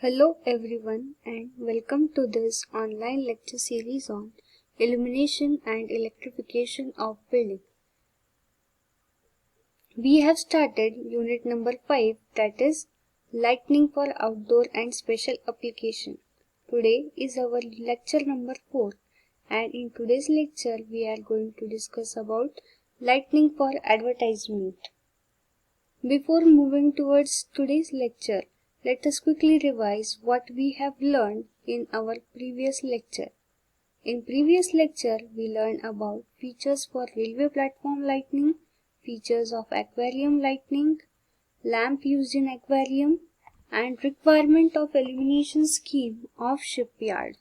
Hello everyone and welcome to this online lecture series on illumination and electrification of building. We have started unit number 5, that is lighting for outdoor and special application. Today is our lecture number 4 and in today's lecture we are going to discuss about lighting for advertisement. Before moving towards today's lecture, let us quickly revise what we have learned in our previous lecture. In previous lecture, we learned about features for railway platform lighting, features of aquarium lighting, lamp used in aquarium, and requirement of illumination scheme of shipyard.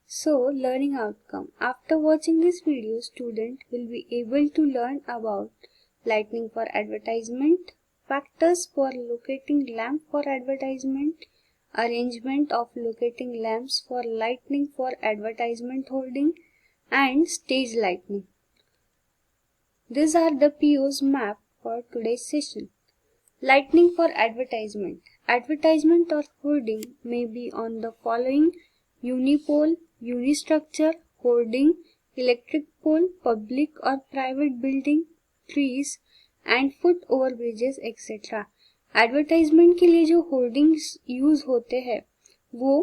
So, learning outcome. After watching this video, student will be able to learn about lighting for advertisement, factors for locating lamp for advertisement, arrangement of locating lamps for lighting for advertisement holding, and stage lighting. These are the PO's map for today's session. Lighting for advertisement. Advertisement or hoarding may be on the following: unipole, unistructure, hoarding, electric pole, public or private building, trees and foot over bridges etcetera. Advertisement के लिए जो hoardings use होते हैं वो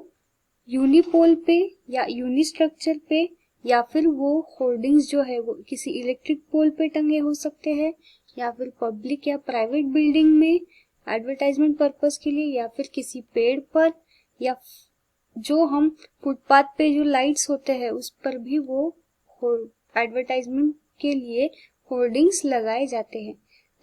unipole पे या यूनिस्ट्रक्चर पे या फिर वो होर्डिंग्स जो है वो किसी इलेक्ट्रिक पोल पे टंगे हो सकते हैं या फिर पब्लिक या प्राइवेट बिल्डिंग में एडवर्टाइजमेंट पर्पस के लिए या फिर किसी पेड़ पर या जो हम फुटपाथ पे जो लाइट्स होते हैं उस पर भी वो एडवर्टाइजमेंट के लिए होर्डिंग्स लगाए जाते हैं.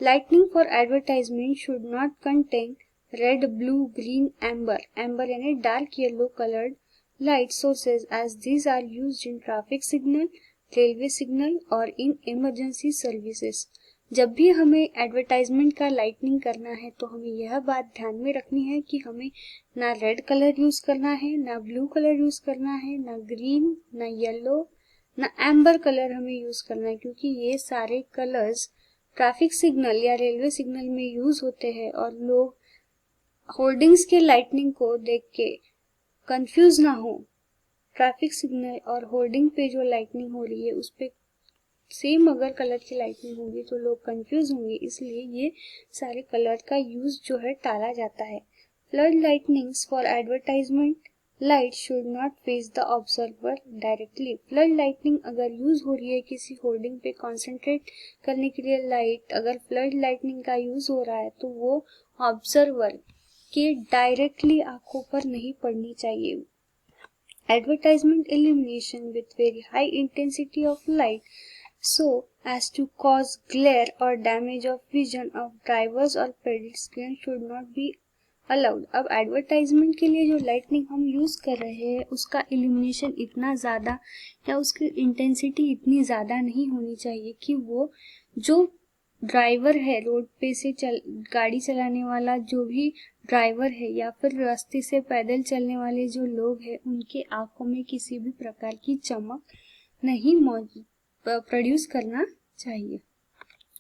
Lightning for advertisement should not contain red, blue, green, amber यानी dark yellow coloured light sources as these are used in traffic signal, railway signal और in emergency services. जब भी हमें एडवर्टाइजमेंट का लाइटनिंग करना है तो हमें यह बात ध्यान में रखनी है कि हमें ना रेड कलर यूज करना है, ना ब्लू कलर यूज करना है, ना ग्रीन, ना येलो, ना एम्बर कलर हमें यूज करना है, क्योंकि ये सारे कलर्स ट्रैफिक सिग्नल या रेलवे सिग्नल में यूज होते हैं और लोग होर्डिंग्स के लाइटनिंग को देख के कंफ्यूज ना हो. ट्रैफिक सिग्नल और होर्डिंग पे जो लाइटनिंग हो रही है उस पे सेम अगर कलर की लाइटनिंग होगी तो लोग कंफ्यूज होंगे, इसलिए ये सारे कलर का यूज जो है टाला जाता है. Flood lightnings for advertisement light should not face the observer directly. Flood lightning अगर यूज हो रही है किसी होर्डिंग पे कॉन्सेंट्रेट करने के लिए लाइट, अगर फ्लड लाइटनिंग का यूज हो रहा है तो वो ऑब्जर्वर के डायरेक्टली आंखों पर नहीं पड़नी चाहिए. Advertisement illumination with very high intensity of light so as to cause glare or damage of vision of drivers or pedestrians should not be allowed. अब एडवर्टाइजमेंट के लिए जो लाइटनिंग हम यूज कर रहे हैं उसका इल्यूमिनेशन इतना ज़्यादा या उसकी इंटेंसिटी इतनी ज़्यादा नहीं होनी चाहिए कि वो जो ड्राइवर है, रोड पे से गाड़ी चलाने वाला जो भी ड्राइवर है या फिर रास्ते से पैदल चलने वाले जो लोग हैं उनके आंखों में किसी भी प्रकार की चमक नहीं प्रोड्यूस करना चाहिए.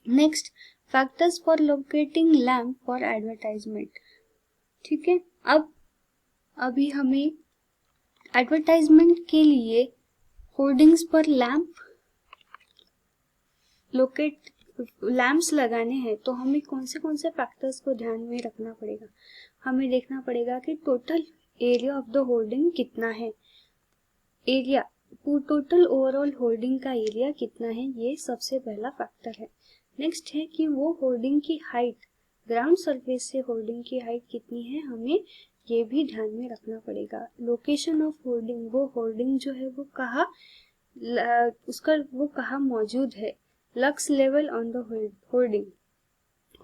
Next, factors for locating lamp for advertisement. ठीक है, अब अभी हमें एडवर्टाइजमेंट के लिए होर्डिंग्स पर लैम्प्स लगाने हैं तो हमें कौन से फैक्टर्स को ध्यान में रखना पड़ेगा. हमें देखना पड़ेगा कि total area of the hoarding कितना है, टोटल ओवरऑल होर्डिंग का एरिया कितना है, ये सबसे पहला फैक्टर है. नेक्स्ट है कि वो होर्डिंग की हाइट, ग्राउंड सरफेस से होर्डिंग की हाइट कितनी है, हमें ये भी ध्यान में रखना पड़ेगा. लोकेशन ऑफ होर्डिंग, वो होर्डिंग जो है वो कहाँ मौजूद है. Lux level on the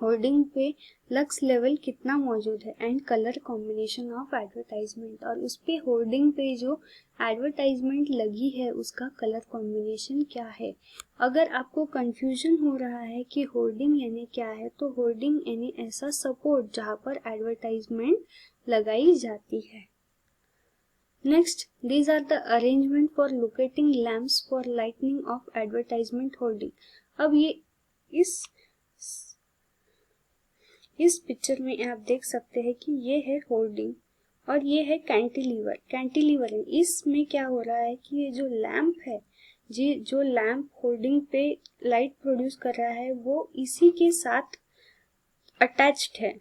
hoarding पे लक्स लेवल कितना मौजूद है. And colour combination of advertisement, और उस पे होर्डिंग पे जो एडवर्टाइजमेंट लगी है उसका कलर कॉम्बिनेशन क्या है. अगर आपको कंफ्यूजन हो रहा है कि होर्डिंग यानी क्या है तो होर्डिंग यानी ऐसा सपोर्ट जहाँ पर एडवर्टाइजमेंट लगाई जाती है. Next, these are the arrangement for locating lamps for lightning of advertisement hoarding. अब ये इस पिक्चर में आप देख सकते हैं कि ये है होर्डिंग और ये है कैंटिलीवर। कैंटिलीवर इसमें क्या हो रहा है कि ये जो लैंप है, जो लैंप होल्डिंग पे लाइट प्रोड्यूस कर रहा है वो इसी के साथ अटैच्ड है।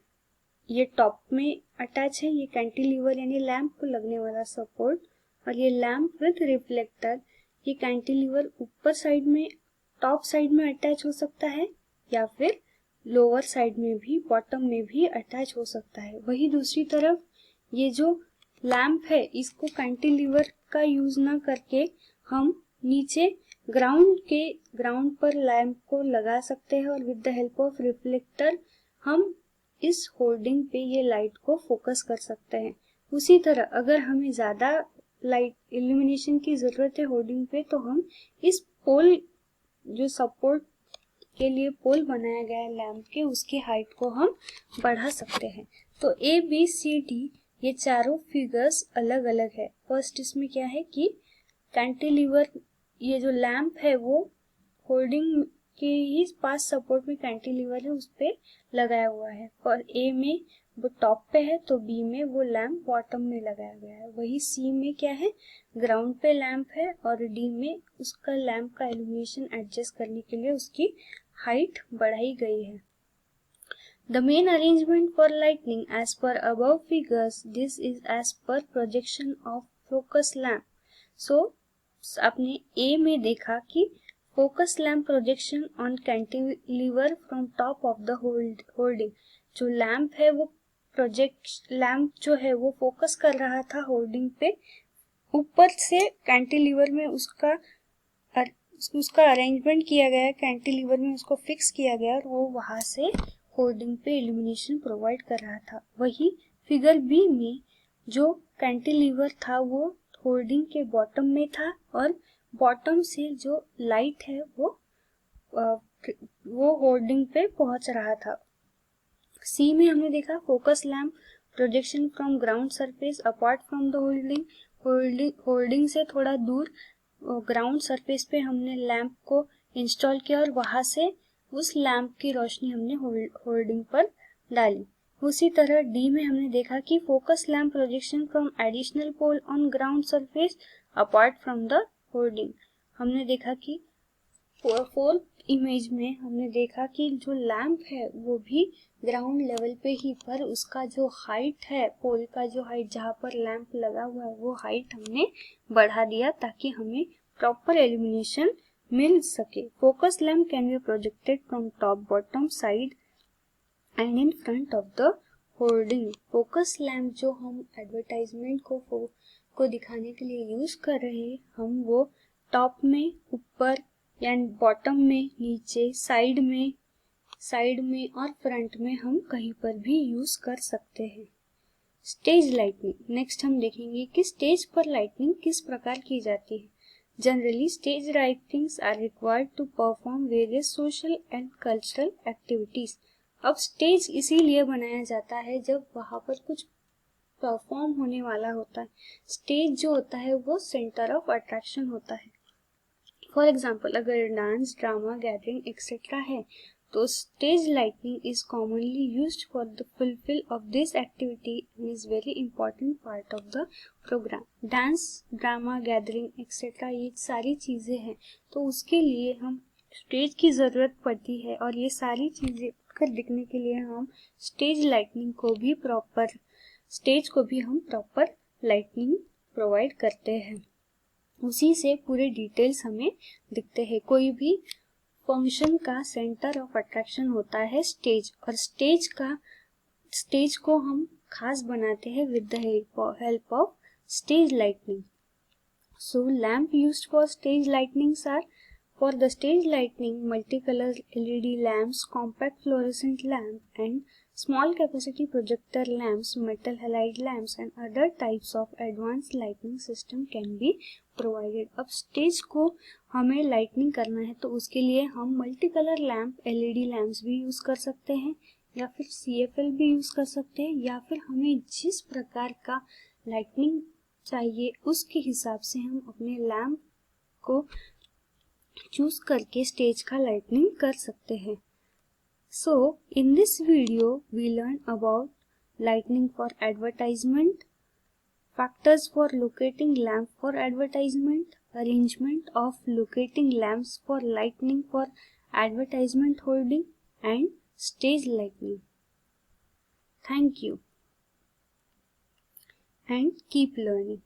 ये टॉप में अटैच है, ये कैंटिलीवर यानी लैंप को लगने वाला सपोर्ट, और ये लैंप विद रिफ्लेक्टर। ये कैंटिलीवर ऊपर साइड में, टॉप साइड में अटैच हो सकता है या फिर लोअर साइड में भी, बॉटम में भी अटैच हो सकता है। वही दूसरी तरफ ये जो लैंप है इसको कैंटिलीवर का यूज ना करके हम नीचे ग्राउंड पर लैंप को लगा सकते हैं और with the help of reflector हम इस होल्डिंग पे ये लाइट को फोकस कर सकते हैं। उसी तरह अगर हमें ज्यादा लाइट इल्यूमिनेशन की जरूरत है होल्डिंग पे, तो हम इस पोल, जो सपोर्ट के लिए पोल बनाया गया है लैंप के, उसकी हाइट को हम बढ़ा सकते हैं। तो ए बी सी डी ये चारों फिगर्स अलग अलग है। फर्स्ट इसमें क्या है कि कैंटिलीवर, ये जो लैंप है वो होल्डिंग के ही पास सपोर्ट में कैंटिलीवर है, उस पे लगाया हुआ है। और ए में वो टॉप पे है, तो बी में वो लैंप बॉटम में लगाया गया है। वही सी में क्या है, ग्राउंड पे लैंप है, और डी में उसका लैंप का इल्यूमिनेशन एडजस्ट करने के लिए उसकी हाइट बढ़ाई गई है। The main arrangement for lighting as per above figures, this is as per projection of focus lamp. So आपने A में देखा कि focus lamp projection on cantilever from top of the holding. जो लैंप है वो लैंप जो है वो फोकस कर रहा था होल्डिंग पे, ऊपर से कैंटिलीवर में उसका अरेंजमेंट किया गया, कैंटिलीवर में उसको फिक्स किया गया और वो वहां से होल्डिंग पे इल्यूमिनेशन प्रोवाइड कर रहा था। वही फिगर बी में जो कैंटिलीवर था वो होल्डिंग के बॉटम में था और बॉटम से जो लाइट है वो होल्डिंग पे पहुंच रहा था। सी में हमने देखा focus lamp projection from ground surface apart from the holding से थोड़ा दूर ग्राउंड सरफेस पे हमने लैंप को इंस्टॉल किया और वहां से उस लैंप की रोशनी हमने होल्डिंग पर डाली। उसी तरह डी में हमने देखा कि focus lamp projection from additional pole on ground surface apart from the holding. हमने देखा कि फोर्थ इमेज में हमने देखा कि जो लैंप है वो भी ग्राउंड लेवल पे ही, पर उसका जो हाइट है, पोल का जो हाइट जहाँ पर लैंप लगा हुआ है वो हाइट हमने बढ़ा दिया ताकि हमें प्रॉपर इल्यूमिनेशन मिल सके। Focus lamp can be projected from top, bottom, side and in front of the holding. Focus lamp जो हम एडवर्टाइजमेंट को दिखाने के लिए यूज कर रहे हैं, हम वो टॉप में, ऊपर या बॉटम में, नीचे, साइड में और फ्रंट में हम कहीं पर भी यूज कर सकते हैं। Stage lightning. नेक्स्ट हम देखेंगे कि स्टेज पर लाइटनिंग किस प्रकार की जाती है। Generally stage lightings are required to perform various social and cultural activities. अब स्टेज इसीलिए बनाया जाता है जब वहां पर कुछ परफॉर्म होने वाला होता है। स्टेज जो होता है वो सेंटर ऑफ अट्रैक्शन होता है। फॉर एग्जाम्पल अगर डांस, ड्रामा, गैदरिंग एक्सेट्रा है तो stage lightning is commonly used for the fulfil of this activity and is very important part of the programme. Dance, drama, gathering etcetera ये सारी चीजें हैं, तो उसके लिए हम स्टेज की जरूरत पड़ती है और ये सारी चीजें कर दिखने के लिए हम स्टेज को भी हम प्रॉपर लाइटनिंग प्रोवाइड करते हैं। उसी से पूरे डिटेल्स हमें दिखते हैं। कोई भी फंक्शन का सेंटर ऑफ अट्रैक्शन होता है स्टेज, और स्टेज को हम खास बनाते हैं with the help of stage lightning. So lamp used for stage lightings are, for the stage lighting, multicolor LED lamps, compact fluorescent lamp and small capacity projector lamps, metal halide lamps and other types of advanced lighting system can be provided। अब stage को हमें lightning करना है तो उसके लिए हम multi colour lamp, LED lamps भी यूज कर सकते हैं या फिर CFL भी यूज कर सकते हैं, या फिर हमें जिस प्रकार का लाइटनिंग चाहिए उसके हिसाब से हम अपने लैम्प को चूज करके स्टेज का लाइटनिंग कर सकते हैं। So, in this video, we learn about lighting for advertisement, factors for locating lamp for advertisement, arrangement of locating lamps for lighting for advertisement holding, and stage lighting. Thank you and keep learning.